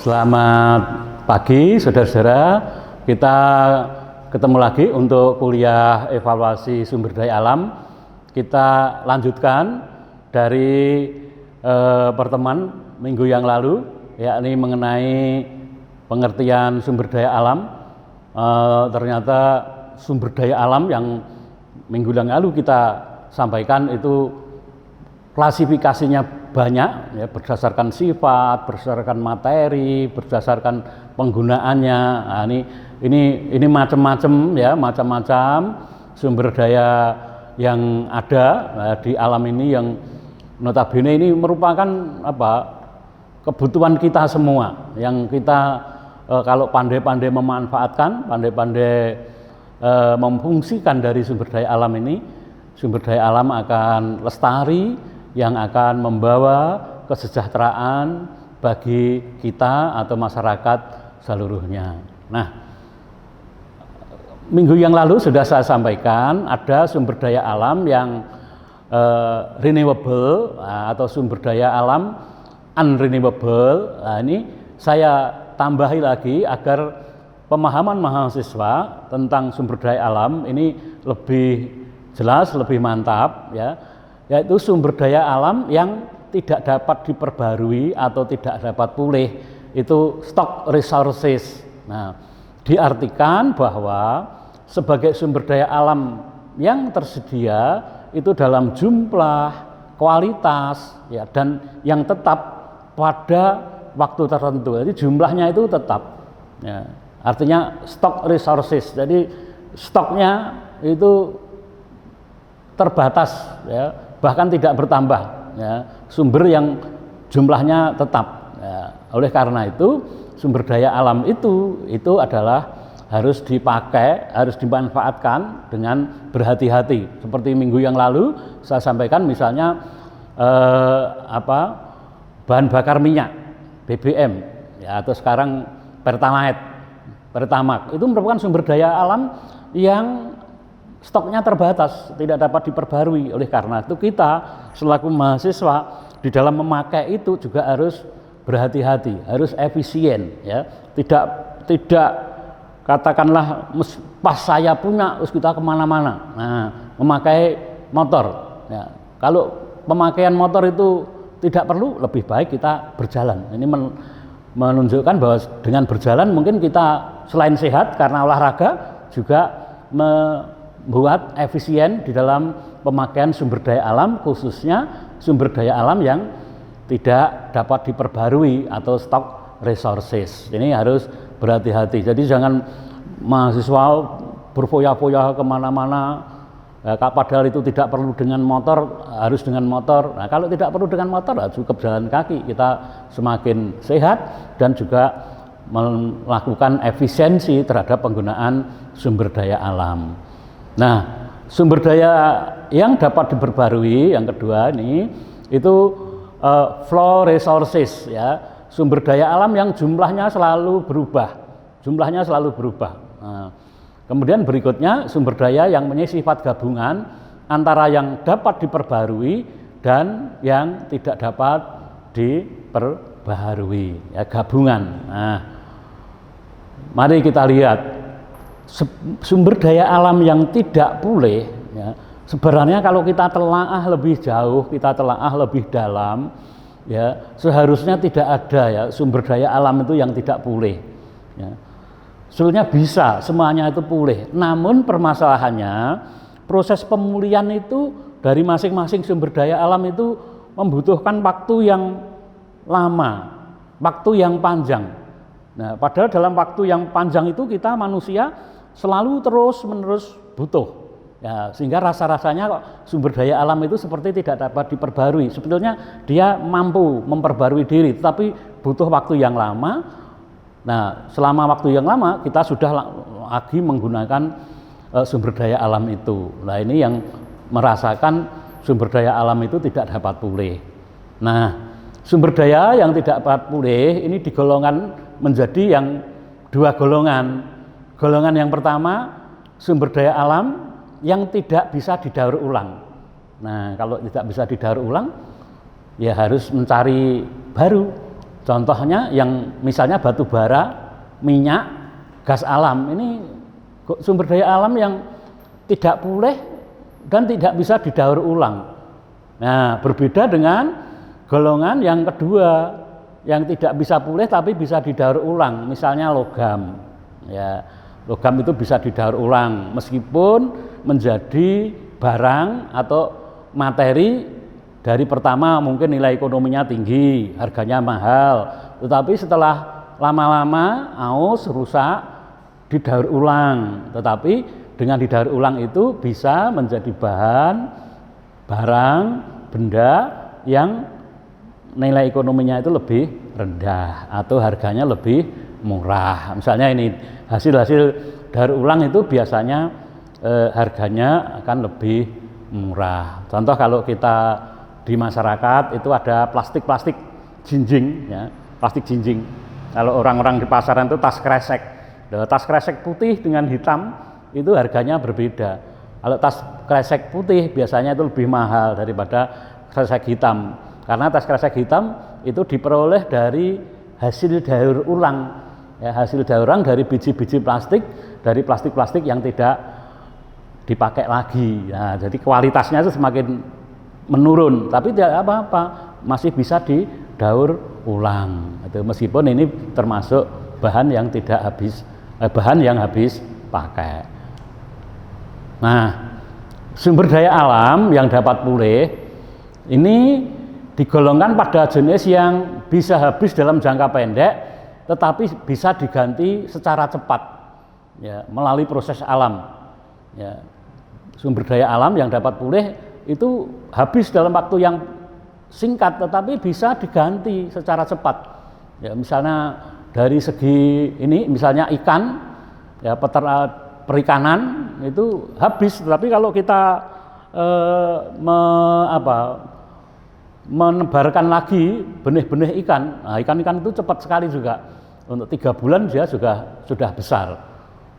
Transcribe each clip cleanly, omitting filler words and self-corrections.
Selamat pagi saudara-saudara, kita ketemu lagi untuk kuliah evaluasi sumber daya alam. Kita lanjutkan dari pertemuan minggu yang lalu, yakni mengenai pengertian sumber daya alam. Ternyata sumber daya alam yang minggu yang lalu kita sampaikan itu klasifikasinya banyak, ya, berdasarkan sifat, berdasarkan materi, berdasarkan penggunaannya. Nah, ini macam-macam, ya, macam-macam sumber daya yang ada di alam ini, yang notabene ini merupakan kebutuhan kita semua, yang kita kalau pandai-pandai memanfaatkan, pandai-pandai memfungsikan dari sumber daya alam ini, sumber daya alam akan lestari, yang akan membawa kesejahteraan bagi kita atau masyarakat seluruhnya. Nah, minggu yang lalu sudah saya sampaikan ada sumber daya alam yang renewable atau sumber daya alam unrenewable. Nah, ini saya tambahi lagi agar pemahaman mahasiswa tentang sumber daya alam ini lebih jelas, lebih mantap, ya, yaitu sumber daya alam yang tidak dapat diperbarui atau tidak dapat pulih, itu stock resources. Nah, diartikan bahwa sebagai sumber daya alam yang tersedia itu dalam jumlah, kualitas, ya, dan yang tetap pada waktu tertentu. Jadi jumlahnya itu tetap, ya. Artinya stock resources. Jadi stoknya itu terbatas, ya, bahkan tidak bertambah, ya, sumber yang jumlahnya tetap, ya. Oleh karena itu sumber daya alam itu adalah harus dipakai, harus dimanfaatkan dengan berhati-hati. Seperti minggu yang lalu saya sampaikan misalnya bahan bakar minyak BBM, ya, atau sekarang Pertamax itu merupakan sumber daya alam yang stoknya terbatas, tidak dapat diperbarui. Oleh karena itu kita selaku mahasiswa di dalam memakai itu juga harus berhati-hati, harus efisien, ya. Tidak katakanlah pas saya punya terus kita kemana-mana. Nah, memakai motor, ya. Kalau pemakaian motor itu tidak perlu, lebih baik kita berjalan. Ini menunjukkan bahwa dengan berjalan mungkin kita selain sehat karena olahraga juga membuat efisien di dalam pemakaian sumber daya alam, khususnya sumber daya alam yang tidak dapat diperbarui atau stock resources. Ini harus berhati-hati. Jadi jangan mahasiswa berfoya-foya kemana-mana, ya, padahal itu tidak perlu dengan motor, harus dengan motor. Nah, kalau tidak perlu dengan motor, cukup jalan kaki. Kita semakin sehat dan juga melakukan efisiensi terhadap penggunaan sumber daya alam. Nah, sumber daya yang dapat diperbarui yang kedua ini itu flow resources, ya, sumber daya alam yang jumlahnya selalu berubah, Nah, kemudian berikutnya sumber daya yang mempunyai sifat gabungan antara yang dapat diperbarui dan yang tidak dapat diperbarui, ya, gabungan. Nah, mari kita lihat sumber daya alam yang tidak pulih, ya, sebenarnya kalau kita telaah lebih jauh, kita telaah lebih dalam, ya, seharusnya tidak ada, ya, sumber daya alam itu yang tidak pulih, ya. Sebenarnya bisa semuanya itu pulih, namun permasalahannya proses pemulihan itu dari masing-masing sumber daya alam itu membutuhkan waktu yang lama, waktu yang panjang. Nah, padahal dalam waktu yang panjang itu kita manusia selalu terus-menerus butuh, ya, sehingga rasa-rasanya kok sumber daya alam itu seperti tidak dapat diperbarui. Sebetulnya dia mampu memperbarui diri, tetapi butuh waktu yang lama. Nah, selama waktu yang lama kita sudah lagi menggunakan sumber daya alam itu. Nah, ini yang merasakan sumber daya alam itu tidak dapat pulih. Nah, sumber daya yang tidak dapat pulih ini digolongkan menjadi yang dua golongan. Golongan yang pertama, sumber daya alam yang tidak bisa didaur ulang. Nah, kalau tidak bisa didaur ulang, ya harus mencari baru. Contohnya yang misalnya batu bara, minyak, gas alam, ini sumber daya alam yang tidak pulih dan tidak bisa didaur ulang. Nah, berbeda dengan golongan yang kedua yang tidak bisa pulih tapi bisa didaur ulang, misalnya logam. Ya, logam itu bisa didaur ulang meskipun menjadi barang atau materi dari pertama mungkin nilai ekonominya tinggi, harganya mahal, tetapi setelah lama-lama aus, rusak, didaur ulang. Tetapi dengan didaur ulang itu bisa menjadi bahan, barang, benda yang nilai ekonominya itu lebih rendah atau harganya lebih murah. Misalnya ini hasil-hasil daur ulang itu biasanya harganya akan lebih murah. Contoh kalau kita di masyarakat itu ada plastik jinjing, ya, plastik jinjing. Kalau orang-orang di pasaran itu tas kresek. Tas kresek putih dengan hitam itu harganya berbeda. Kalau tas kresek putih biasanya itu lebih mahal daripada kresek hitam. Karena tas kresek hitam itu diperoleh dari hasil daur ulang. Ya, hasil daur ulang dari biji-biji plastik, dari plastik-plastik yang tidak dipakai lagi. Nah, jadi kualitasnya itu semakin menurun, tapi tidak apa-apa, masih bisa didaur ulang. Itu meskipun ini termasuk bahan yang tidak habis, bahan yang habis pakai. Nah, sumber daya alam yang dapat pulih ini digolongkan pada jenis yang bisa habis dalam jangka pendek, tetapi bisa diganti secara cepat, ya, melalui proses alam. Ya, sumber daya alam yang dapat pulih itu habis dalam waktu yang singkat, tetapi bisa diganti secara cepat. Ya, misalnya dari segi ini, misalnya ikan, ya, perikanan itu habis, tetapi kalau kita menebarkan lagi benih-benih ikan, nah, ikan-ikan itu cepat sekali juga. Untuk 3 bulan dia sudah besar.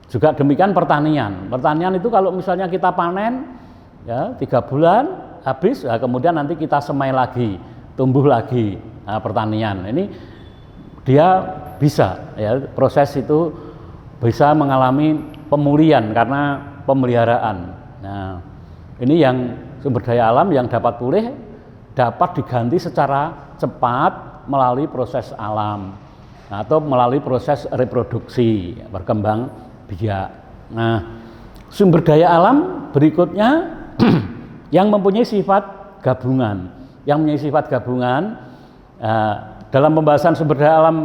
Juga demikian pertanian. Pertanian itu kalau misalnya kita panen, ya 3 bulan habis, nah, kemudian nanti kita semai lagi, tumbuh lagi. Nah, pertanian ini dia bisa, ya, proses itu bisa mengalami pemulihan karena pemeliharaan. Nah, ini yang sumber daya alam yang dapat pulih dapat diganti secara cepat melalui proses alam atau melalui proses reproduksi, berkembang biak. Nah, sumber daya alam berikutnya yang mempunyai sifat gabungan. Yang mempunyai sifat gabungan, dalam pembahasan sumber daya alam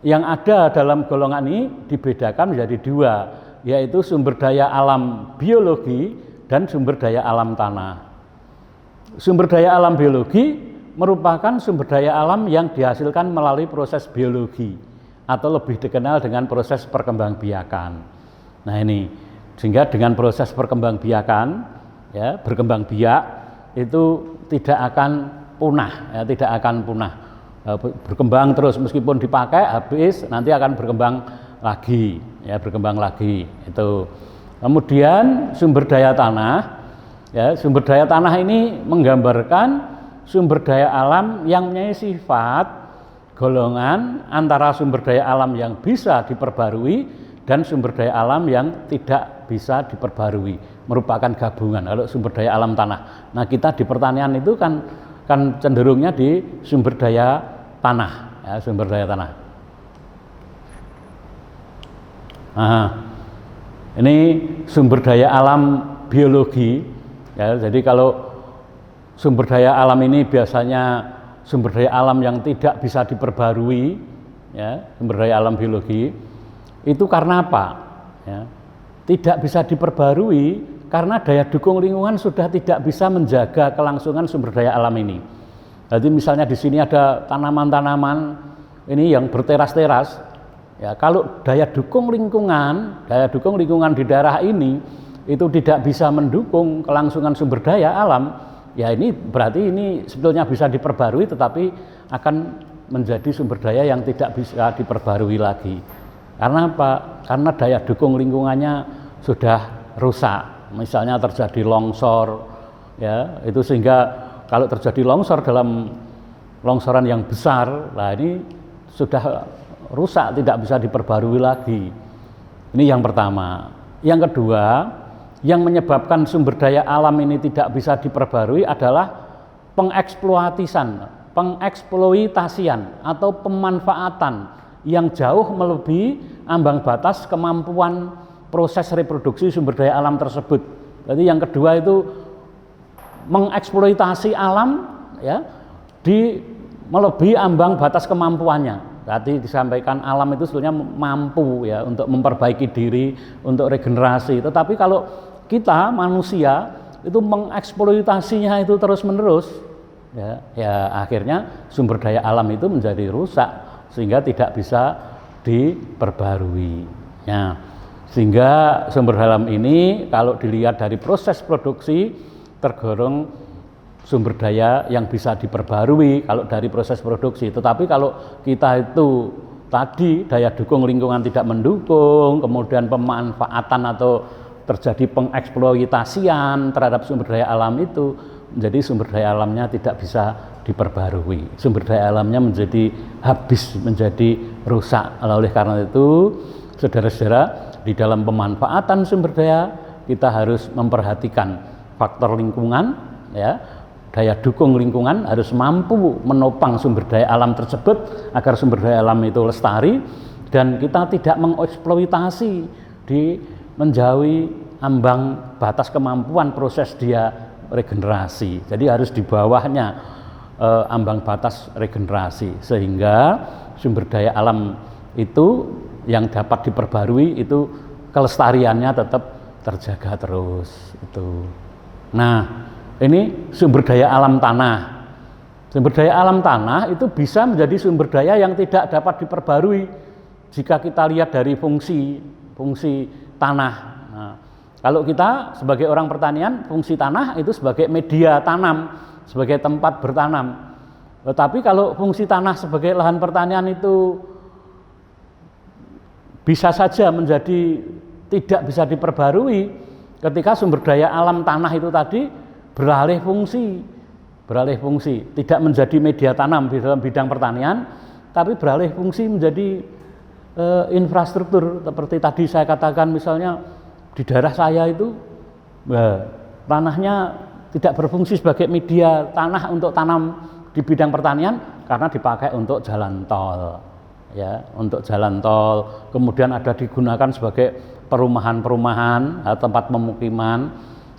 yang ada dalam golongan ini dibedakan menjadi 2, yaitu sumber daya alam biologi dan sumber daya alam tanah. Sumber daya alam biologi merupakan sumber daya alam yang dihasilkan melalui proses biologi atau lebih dikenal dengan proses perkembangbiakan. Nah, ini sehingga dengan proses perkembangbiakan, ya, berkembang biak itu tidak akan punah, ya, tidak akan punah. Berkembang terus meskipun dipakai habis, nanti akan berkembang lagi, ya, berkembang lagi. Itu. Kemudian sumber daya tanah, ya, sumber daya tanah ini menggambarkan sumber daya alam yang mempunyai sifat golongan antara sumber daya alam yang bisa diperbarui dan sumber daya alam yang tidak bisa diperbarui, merupakan gabungan. Kalau sumber daya alam tanah, nah kita di pertanian itu kan cenderungnya di sumber daya tanah, ya, sumber daya tanah. Nah, ini sumber daya alam biologi, ya, jadi kalau sumber daya alam ini biasanya sumber daya alam yang tidak bisa diperbarui, ya, sumber daya alam biologi itu karena apa? Ya, tidak bisa diperbarui karena daya dukung lingkungan sudah tidak bisa menjaga kelangsungan sumber daya alam ini. Jadi misalnya di sini ada tanaman-tanaman ini yang berteras-teras, ya, kalau daya dukung lingkungan di daerah ini itu tidak bisa mendukung kelangsungan sumber daya alam, ya ini berarti ini sebetulnya bisa diperbarui tetapi akan menjadi sumber daya yang tidak bisa diperbarui lagi. Karena apa? Karena daya dukung lingkungannya sudah rusak. Misalnya terjadi longsor, ya, itu sehingga kalau terjadi longsor dalam longsoran yang besar, nah ini sudah rusak, tidak bisa diperbarui lagi. Ini yang pertama. Yang kedua, yang menyebabkan sumber daya alam ini tidak bisa diperbarui adalah pengeksploitasian atau pemanfaatan yang jauh melebihi ambang batas kemampuan proses reproduksi sumber daya alam tersebut. Jadi yang kedua itu mengeksploitasi alam ya melebihi ambang batas kemampuannya. Tadi disampaikan alam itu sebenarnya mampu ya untuk memperbaiki diri, untuk regenerasi. Tetapi kalau kita manusia itu mengeksploitasinya itu terus-menerus, ya akhirnya sumber daya alam itu menjadi rusak sehingga tidak bisa diperbarui. Ya, sehingga sumber daya alam ini kalau dilihat dari proses produksi tergolong sumber daya yang bisa diperbarui kalau dari proses produksi. Tetapi kalau kita itu tadi daya dukung lingkungan tidak mendukung, kemudian pemanfaatan atau terjadi pengeksploitasian terhadap sumber daya alam itu, menjadi sumber daya alamnya tidak bisa diperbarui. Sumber daya alamnya menjadi habis, menjadi rusak. Oleh karena itu, saudara-saudara, di dalam pemanfaatan sumber daya kita harus memperhatikan faktor lingkungan, ya. Daya dukung lingkungan harus mampu menopang sumber daya alam tersebut agar sumber daya alam itu lestari dan kita tidak mengeksploitasi menjauhi ambang batas kemampuan proses dia regenerasi. Jadi harus di bawahnya ambang batas regenerasi sehingga sumber daya alam itu yang dapat diperbarui itu kelestariannya tetap terjaga terus itu. Nah, ini sumber daya alam tanah. Sumber daya alam tanah itu bisa menjadi sumber daya yang tidak dapat diperbarui jika kita lihat dari fungsi tanah. Nah, kalau kita sebagai orang pertanian, fungsi tanah itu sebagai media tanam, sebagai tempat bertanam. Tetapi kalau fungsi tanah sebagai lahan pertanian itu bisa saja menjadi tidak bisa diperbarui ketika sumber daya alam tanah itu tadi beralih fungsi, tidak menjadi media tanam di dalam bidang pertanian, tapi beralih fungsi menjadi infrastruktur. Seperti tadi saya katakan, misalnya di daerah saya itu tanahnya tidak berfungsi sebagai media tanah untuk tanam di bidang pertanian karena dipakai untuk jalan tol, ya, untuk jalan tol. Kemudian ada digunakan sebagai perumahan-perumahan, tempat pemukiman,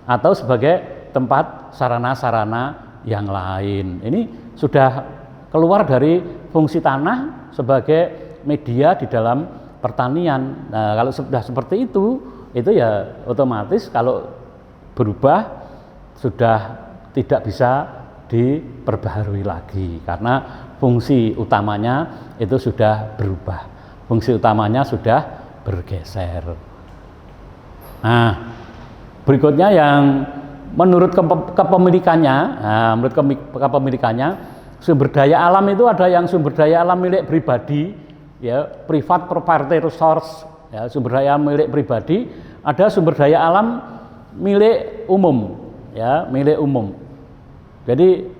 atau sebagai tempat sarana-sarana yang lain. Ini sudah keluar dari fungsi tanah sebagai media di dalam pertanian. Nah, kalau sudah seperti itu ya otomatis kalau berubah sudah tidak bisa diperbaharui lagi karena fungsi utamanya itu sudah berubah. Fungsi utamanya sudah bergeser. Nah, berikutnya yang menurut kepemilikannya, sumber daya alam itu ada yang sumber daya alam milik pribadi, ya, private property resource, ya, sumber daya milik pribadi, ada sumber daya alam milik umum, ya, milik umum. Jadi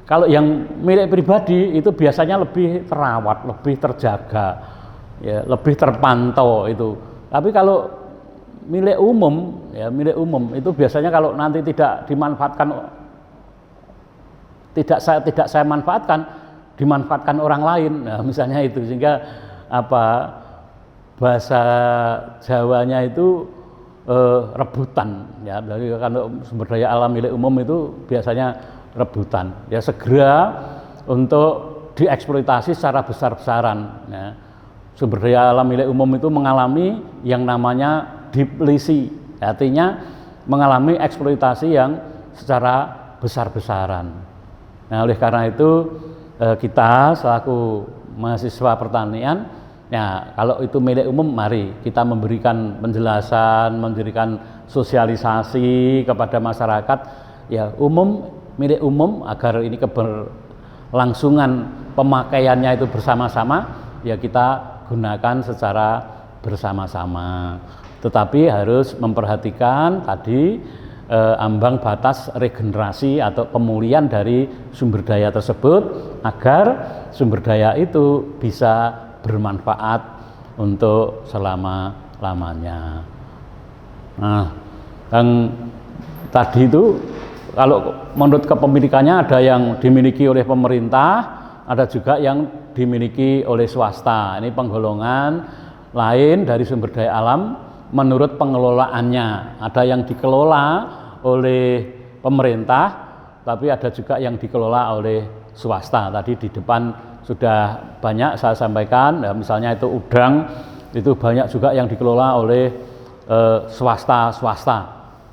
kalau yang milik pribadi itu biasanya lebih terawat, lebih terjaga, ya, lebih terpantau itu. Tapi kalau milik umum, ya, milik umum itu biasanya kalau nanti tidak dimanfaatkan, tidak saya manfaatkan, dimanfaatkan orang lain. Nah, misalnya itu, sehingga bahasa Jawanya itu rebutan, ya. Dari kalau sumber daya alam milik umum itu biasanya rebutan, ya, segera untuk dieksploitasi secara besar-besaran, ya. Sumber daya alam milik umum itu mengalami yang namanya deplisi, artinya mengalami eksploitasi yang secara besar-besaran. Nah, oleh karena itu kita selaku mahasiswa pertanian, ya, kalau itu milik umum, mari kita memberikan penjelasan, memberikan sosialisasi kepada masyarakat, ya, milik umum agar ini keberlangsungan pemakaiannya itu bersama-sama, ya, kita gunakan secara bersama-sama. Tetapi harus memperhatikan tadi ambang batas regenerasi atau pemulihan dari sumber daya tersebut agar sumber daya itu bisa bermanfaat untuk selama-lamanya. Nah, yang tadi itu kalau menurut kepemilikannya ada yang dimiliki oleh pemerintah, ada juga yang dimiliki oleh swasta. Ini penggolongan lain dari sumber daya alam menurut pengelolaannya. Ada yang dikelola oleh pemerintah, tapi ada juga yang dikelola oleh swasta. Tadi di depan sudah banyak saya sampaikan, ya, misalnya itu udang, itu banyak juga yang dikelola oleh swasta,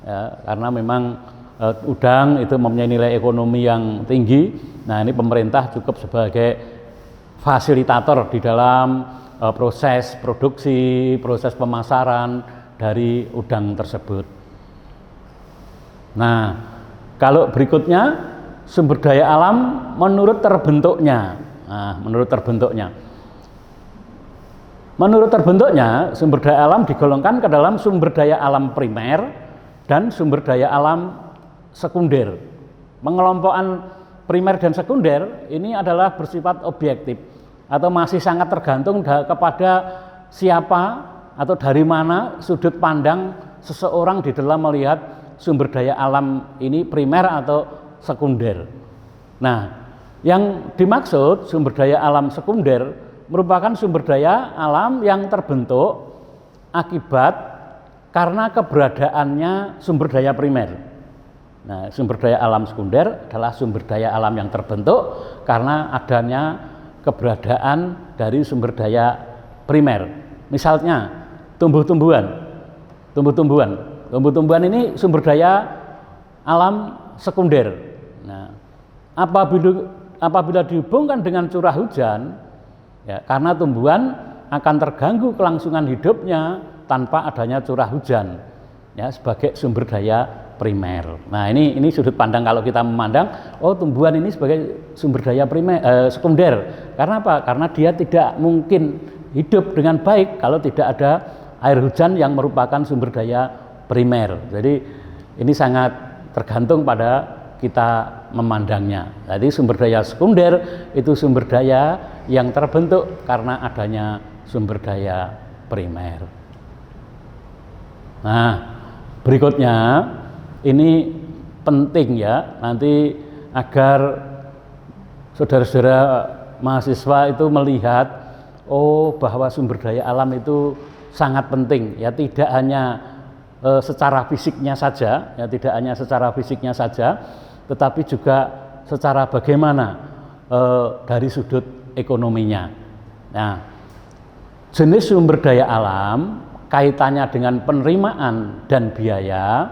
ya, karena memang udang itu mempunyai nilai ekonomi yang tinggi. Nah, ini pemerintah cukup sebagai fasilitator di dalam proses produksi, proses pemasaran dari udang tersebut. Nah, kalau berikutnya sumber daya alam menurut terbentuknya. Nah, menurut terbentuknya sumber daya alam digolongkan ke dalam sumber daya alam primer dan sumber daya alam sekunder. Pengelompokan primer dan sekunder ini adalah bersifat objektif atau masih sangat tergantung kepada siapa atau dari mana sudut pandang seseorang di dalam melihat sumber daya alam ini primer atau sekunder. Nah, yang dimaksud sumber daya alam sekunder merupakan sumber daya alam yang terbentuk akibat karena keberadaannya sumber daya primer. Nah, sumber daya alam sekunder adalah sumber daya alam yang terbentuk karena adanya keberadaan dari sumber daya primer. Misalnya tumbuh-tumbuhan ini sumber daya alam sekunder. Nah, apabila dihubungkan dengan curah hujan, ya, karena tumbuhan akan terganggu kelangsungan hidupnya tanpa adanya curah hujan, ya, sebagai sumber daya primer. Nah, ini sudut pandang kalau kita memandang, oh, tumbuhan ini sebagai sumber daya sekunder. Karena apa? Karena dia tidak mungkin hidup dengan baik kalau tidak ada air hujan yang merupakan sumber daya primer. Jadi ini sangat tergantung pada kita memandangnya. Jadi sumber daya sekunder itu sumber daya yang terbentuk karena adanya sumber daya primer. Nah, berikutnya ini penting ya, nanti agar saudara-saudara mahasiswa itu melihat, oh, bahwa sumber daya alam itu sangat penting ya, tidak hanya secara fisiknya saja, ya, tidak hanya secara fisiknya saja, tetapi juga secara bagaimana dari sudut ekonominya. Nah, jenis sumber daya alam kaitannya dengan penerimaan dan biaya.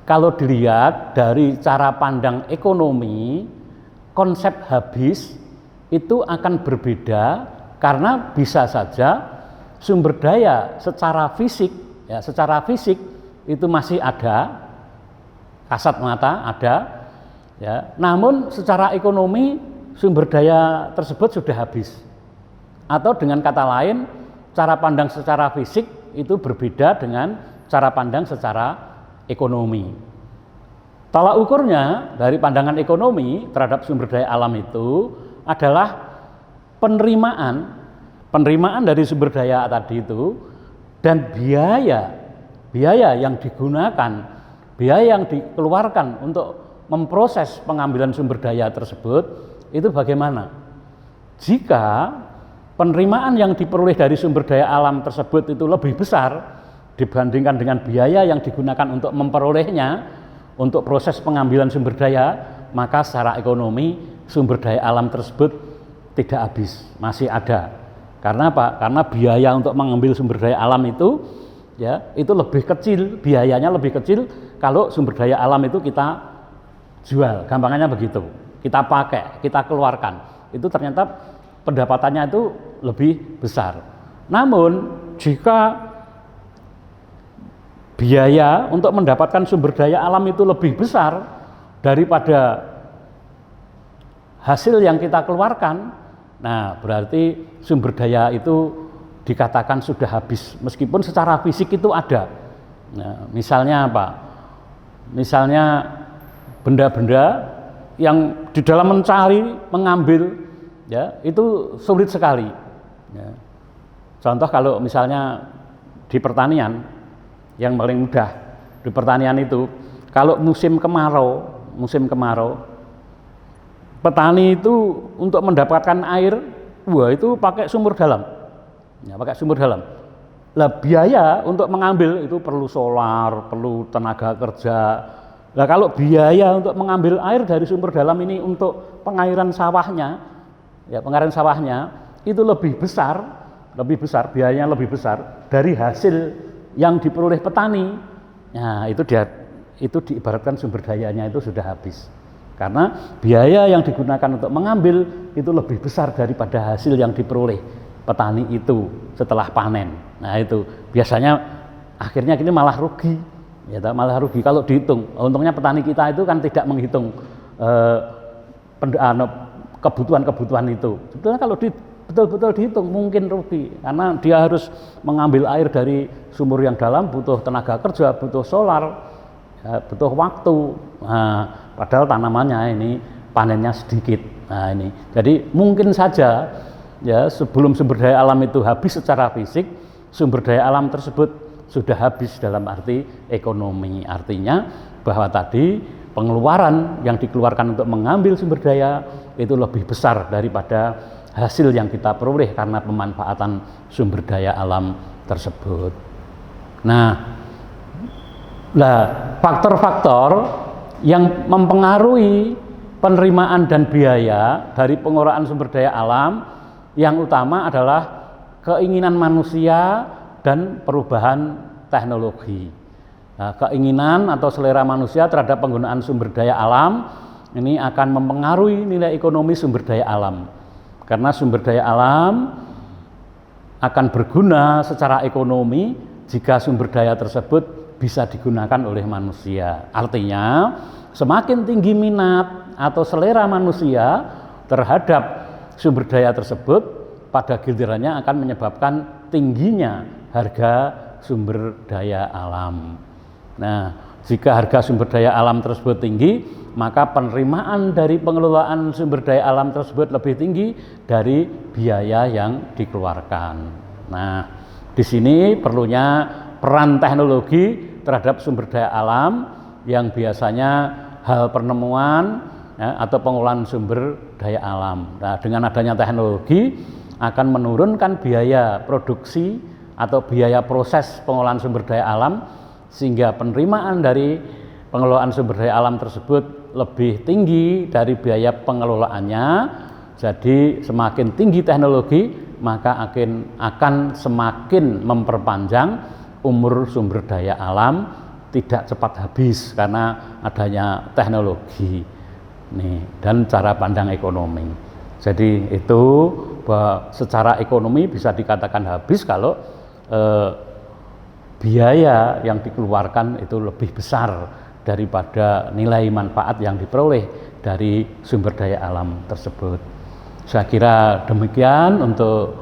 Kalau dilihat dari cara pandang ekonomi, konsep habis itu akan berbeda karena bisa saja sumber daya secara fisik, ya, secara fisik itu masih ada, kasat mata ada, ya. Namun secara ekonomi sumber daya tersebut sudah habis. Atau dengan kata lain, cara pandang secara fisik itu berbeda dengan cara pandang secara ekonomi. Tolak ukurnya dari pandangan ekonomi terhadap sumber daya alam itu adalah penerimaan dari sumber daya tadi itu dan biaya yang digunakan, biaya yang dikeluarkan untuk memproses pengambilan sumber daya tersebut itu bagaimana? Jika penerimaan yang diperoleh dari sumber daya alam tersebut itu lebih besar dibandingkan dengan biaya yang digunakan untuk memperolehnya, untuk proses pengambilan sumber daya, maka secara ekonomi sumber daya alam tersebut tidak habis, masih ada. Karena apa? Karena biaya untuk mengambil sumber daya alam itu, ya, itu lebih kecil, biayanya lebih kecil kalau sumber daya alam itu kita jual, gampangannya begitu, kita pakai, kita keluarkan, itu ternyata pendapatannya itu lebih besar. Namun jika biaya untuk mendapatkan sumber daya alam itu lebih besar daripada hasil yang kita keluarkan, nah berarti sumber daya itu dikatakan sudah habis, meskipun secara fisik itu ada. Nah, misalnya apa? misalnya benda-benda yang di dalam mencari, mengambil, ya itu sulit sekali. Ya. Contoh kalau misalnya di pertanian, yang paling mudah di pertanian itu, kalau musim kemarau, petani itu untuk mendapatkan air, wah itu pakai sumur dalam, ya, pakai sumur dalam. Lah biaya untuk mengambil itu perlu solar, perlu tenaga kerja. Nah kalau biaya untuk mengambil air dari sumber dalam ini untuk pengairan sawahnya, ya pengairan sawahnya itu lebih besar, biayanya lebih besar dari hasil yang diperoleh petani. Nah itu diibaratkan sumber dayanya itu sudah habis, karena biaya yang digunakan untuk mengambil itu lebih besar daripada hasil yang diperoleh petani itu setelah panen. Nah itu biasanya akhirnya ini malah rugi. Ya, malah rugi kalau dihitung. Untungnya petani kita itu kan tidak menghitung kebutuhan itu. Sebetulnya kalau betul-betul dihitung mungkin rugi, karena dia harus mengambil air dari sumur yang dalam, butuh tenaga kerja, butuh solar, ya, butuh waktu. Nah, padahal tanamannya ini panennya sedikit. Nah ini, jadi mungkin saja ya sebelum sumber daya alam itu habis secara fisik, sumber daya alam tersebut sudah habis dalam arti ekonomi. Artinya bahwa tadi pengeluaran yang dikeluarkan untuk mengambil sumber daya itu lebih besar daripada hasil yang kita peroleh karena pemanfaatan sumber daya alam tersebut. Nah, faktor-faktor yang mempengaruhi penerimaan dan biaya dari pengelolaan sumber daya alam yang utama adalah keinginan manusia dan perubahan teknologi. Nah, keinginan atau selera manusia terhadap penggunaan sumber daya alam ini akan mempengaruhi nilai ekonomi sumber daya alam. Karena sumber daya alam akan berguna secara ekonomi jika sumber daya tersebut bisa digunakan oleh manusia. Artinya, semakin tinggi minat atau selera manusia terhadap sumber daya tersebut, pada gilirannya akan menyebabkan tingginya harga sumber daya alam. Nah, jika harga sumber daya alam tersebut tinggi, maka penerimaan dari pengelolaan sumber daya alam tersebut lebih tinggi dari biaya yang dikeluarkan. Nah, di sini perlunya peran teknologi terhadap sumber daya alam yang biasanya hal penemuan ya, atau pengelolaan sumber daya alam. Nah, dengan adanya teknologi akan menurunkan biaya produksi atau biaya proses pengelolaan sumber daya alam, sehingga penerimaan dari pengelolaan sumber daya alam tersebut lebih tinggi dari biaya pengelolaannya. Jadi semakin tinggi teknologi, maka akan semakin memperpanjang umur sumber daya alam, tidak cepat habis karena adanya teknologi. Nih, dan cara pandang ekonomi. Jadi itu bahwa secara ekonomi bisa dikatakan habis kalau biaya yang dikeluarkan itu lebih besar daripada nilai manfaat yang diperoleh dari sumber daya alam tersebut. Saya kira demikian untuk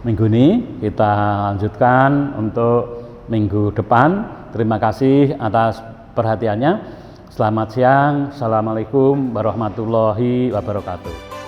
minggu ini. Kita lanjutkan untuk minggu depan. Terima kasih atas perhatiannya. Selamat siang. Assalamualaikum warahmatullahi wabarakatuh.